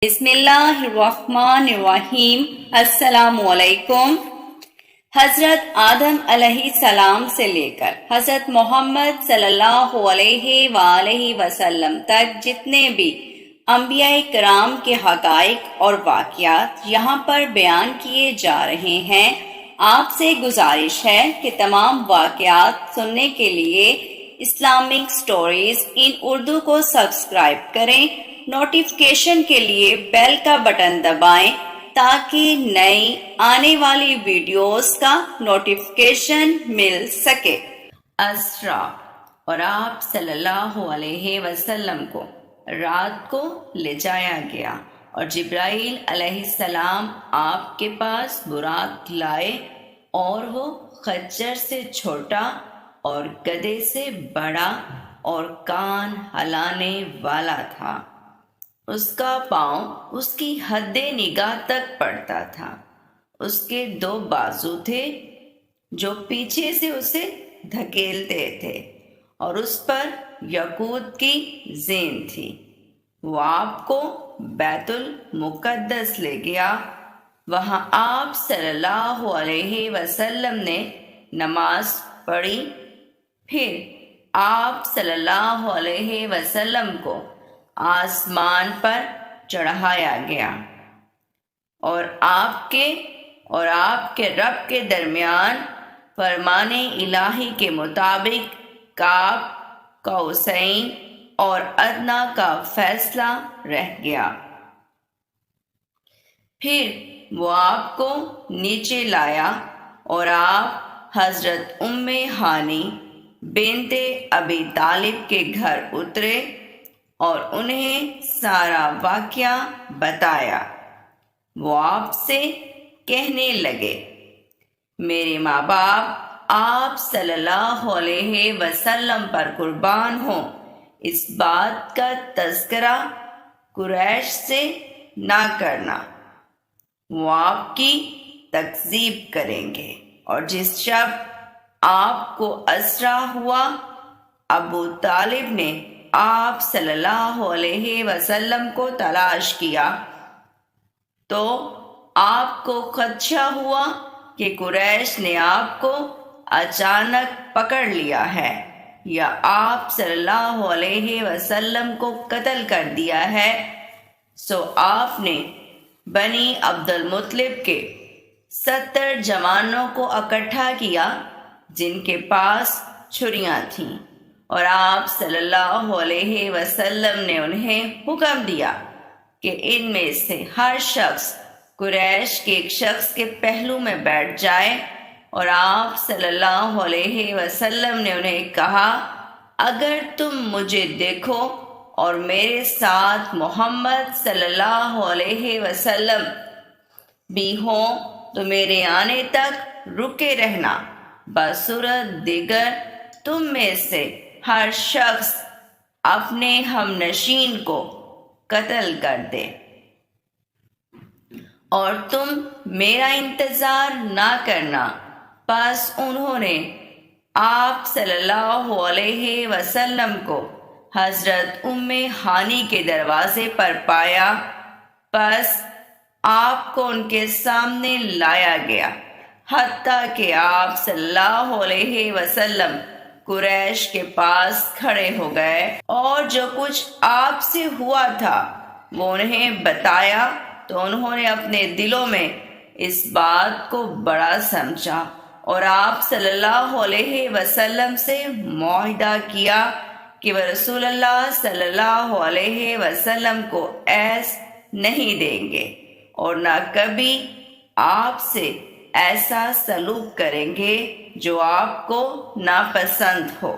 بسم اللہ الرحمن الرحیم۔ السلام علیکم۔ حضرت آدم علیہ السلام سے لے کر حضرت محمد صلی اللہ علیہ وآلہ وسلم تک جتنے بھی انبیاء کرام کے حقائق اور واقعات یہاں پر بیان کیے جا رہے ہیں، آپ سے گزارش ہے کہ تمام واقعات سننے کے لیے اسلامک سٹوریز ان اردو کو سبسکرائب کریں، نوٹیفیکیشن کے لیے بیل کا بٹن دبائیں تاکہ نئی آنے والی ویڈیوز کا نوٹیفیکیشن مل سکے۔ اسرا اور آپ صلی اللہ علیہ وسلم کو رات کو لے جایا گیا اور جبرائیل علیہ السلام آپ کے پاس براق لائے اور وہ خچر سے چھوٹا اور گدھے سے بڑا اور کان ہلانے والا تھا۔ اس کا پاؤں اس کی حد نگاہ تک پڑتا تھا۔ اس کے 2 بازو تھے جو پیچھے سے اسے دھکیلتے تھے اور اس پر یاقوت کی زین تھی۔ وہ آپ کو بیت المقدس لے گیا۔ وہاں آپ صلی اللہ علیہ وسلم نے نماز پڑھی۔ پھر آپ صلی اللہ علیہ وسلم کو آسمان پر چڑھایا گیا اور آپ کے رب کے درمیان فرمان الہی کے مطابق قاب قوسین اور ادنیٰ کا فیصلہ رہ گیا۔ پھر وہ آپ کو نیچے لایا اور آپ حضرت ام ہانی بنت ابی طالب کے گھر اترے اور انہیں سارا واقعہ بتایا۔ وہ آپ سے کہنے لگے، میرے ماں باپ آپ صلی اللہ علیہ وسلم پر قربان ہوں، اس بات کا تذکرہ قریش سے نہ کرنا، وہ آپ کی تکذیب کریں گے۔ اور جس شب آپ کو اسرا ہوا، ابو طالب نے آپ صلی اللہ علیہ وسلم کو تلاش کیا تو آپ کو خدشہ ہوا کہ قریش نے آپ کو اچانک پکڑ لیا ہے یا آپ صلی اللہ علیہ وسلم کو قتل کر دیا ہے، سو آپ نے بنی عبد المطلب کے 70 جوانوں کو اکٹھا کیا جن کے پاس چھریاں تھیں، اور آپ صلی اللہ علیہ وسلم نے انہیں حکم دیا کہ ان میں سے ہر شخص قریش کے ایک شخص کے پہلو میں بیٹھ جائے، اور آپ صلی اللہ علیہ وسلم نے انہیں کہا، اگر تم مجھے دیکھو اور میرے ساتھ محمد صلی اللہ علیہ وسلم بھی ہوں تو میرے آنے تک رکے رہنا، بصورت دیگر تم میں سے ہر شخص اپنے ہم نشین کو قتل کر دے اور تم میرا انتظار نہ کرنا۔ پس انہوں نے آپ صلی اللہ علیہ وسلم کو حضرت ام ہانی کے دروازے پر پایا، پس آپ کو ان کے سامنے لایا گیا، حتیٰ کہ آپ صلی اللہ علیہ وسلم قریش کے پاس کھڑے ہو گئے اور جو کچھ آپ سے ہوا تھا وہ انہیں بتایا، تو انہوں نے اپنے دلوں میں اس بات کو بڑا سمجھا اور آپ صلی اللہ علیہ وسلم سے معاہدہ کیا کہ وہ رسول اللہ صلی اللہ علیہ وسلم کو ایس نہیں دیں گے اور نہ کبھی آپ سے ایسا سلوک کریں گے جو آپ کو ناپسند ہو۔